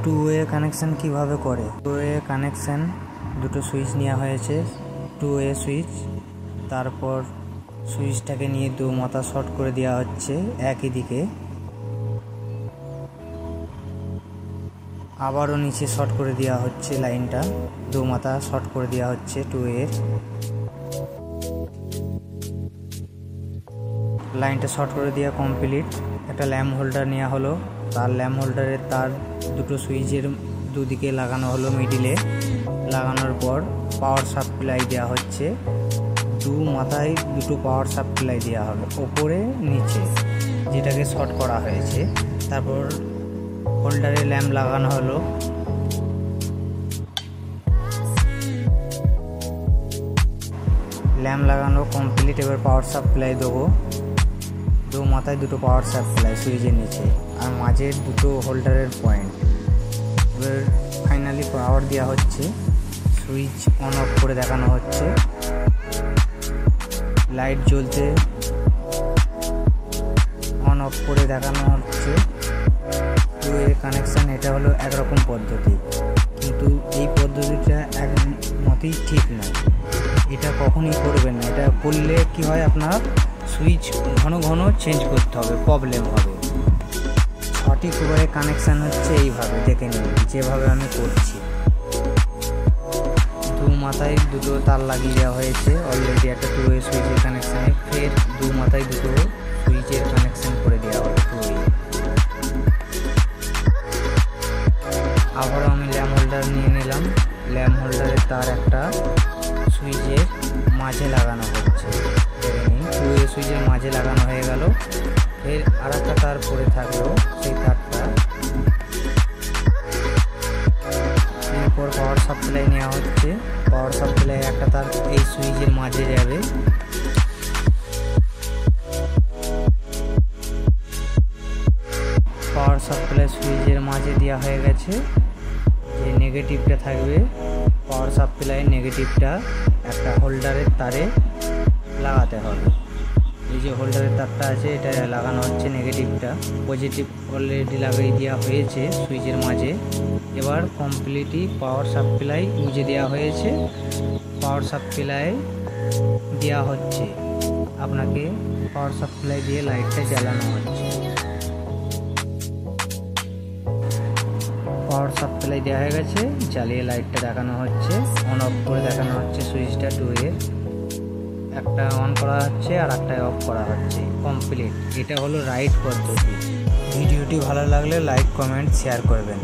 Two way connection কিভাবে করে। Two way connection দুটো সুইচ নেওয়া হয়েছে, টু ওয়ে সুইচ। তারপর সুইচটাকে নিয়ে দু মাথা শর্ট করে দেওয়া হচ্ছে একই দিকে, আবারও নিচে শর্ট করে দেওয়া হচ্ছে, লাইনটা দু মাথা শর্ট করে দেওয়া হচ্ছে টু ওয়ের। লাইনটা শর্ট করে দেওয়া কমপ্লিট। একটা ল্যাম্প হোল্ডার নেওয়া হলো, তার ল্যাম্প হোল্ডারের তার দুটো সুইচের দুদিকে লাগানো হলো, মিডিলে লাগানোর পর পাওয়ার সাপ্লাই দেওয়া হচ্ছে, দু মাথায় দুটো পাওয়ার সাপ্লাই দেওয়া হবে, ওপরে নিচে যেটাকে শর্ট করা হয়েছে। তারপর হোল্ডারে ল্যাম্প লাগানো হলো, ল্যাম্প লাগানো কমপ্লিট। এবার পাওয়ার সাপ্লাই দেবো, দু মাথায় দুটো পাওয়ার সাপ্লাই সুইচের নিচে, আর মাঝের দুটো হোল্ডারের পয়েন্ট। এবার ফাইনালি পাওয়ার দেওয়া হচ্ছে, সুইচ অন অফ করে দেখানো হচ্ছে, লাইট জ্বলছে, অন অফ করে দেখানো হচ্ছে। টু ওয়ে কানেকশান এটা হলো একরকম পদ্ধতি, কিন্তু এই পদ্ধতিটা একমতেই ঠিক নয়। এটা কখনই করবেন না, এটা করলে কি হয়, আপনার সুইচ ঘন ঘন চেঞ্জ করতে হবে, প্রবলেম হবে। সঠিক ওয়ে কানেকশান হচ্ছে এইভাবে, দেখে নিন যেভাবে আমি করছি। দু মাথায় দুটো তার লাগিয়ে দেওয়া হয়েছে অলরেডি একটা টু ওয়ে সুইচের কানেকশানে, ফের দু মাথায় দুটো সুইচের কানেকশান করে দেওয়া হবে টু ওয়ে। আবারও আমি ল্যাম্প হোল্ডার নিয়ে নিলাম, ল্যাম্প হোল্ডারের তার একটা সুইচের মাঝে লাগানো হচ্ছে, দেখে নিন টু ওয়ে সুইচের মাঝে লাগানো হয়ে গেল। এর আর একটা তার পরে থাকলো, সেই তারটা এরপর পাওয়ার সাপ্লাই নেওয়া হচ্ছে। পাওয়ার সাপ্লাই একটা তার এই সুইচের মাঝে যাবে, পাওয়ার সাপ্লাই সুইচের মাঝে দেওয়া হয়ে গেছে। যে নেগেটিভটা থাকবে, পাওয়ার সাপ্লাই নেগেটিভটা একটা হোল্ডারের তারে লাগাতে হবে। এই যে হোল্ডারের তারটা আছে এটা লাগানো হচ্ছে নেগেটিভটা, পজিটিভ অলরেডি লাগিয়ে দেওয়া হয়েছে সুইচের মাঝে। এবার কমপ্লিটলি পাওয়ার সাপ্লাই বুঝে দেওয়া হয়েছে, পাওয়ার সাপ্লাই দেওয়া হচ্ছে, আপনাকে পাওয়ার সাপ্লাই দিয়ে লাইটটা জ্বালানো হচ্ছে। পাওয়ার সাপ্লাই দেওয়া হয়ে গেছে, জ্বালিয়ে লাইটটা দেখানো হচ্ছে, অন অফ করে দেখানো হচ্ছে সুইচটা টু ওয়ে, একটা অন করা হচ্ছে আর একটা অফ করা হচ্ছে, কমপ্লিট। এটা হলো রাইট পদ্ধতি। ভিডিওটি ভালো লাগলে লাইক, কমেন্ট, শেয়ার করবেন।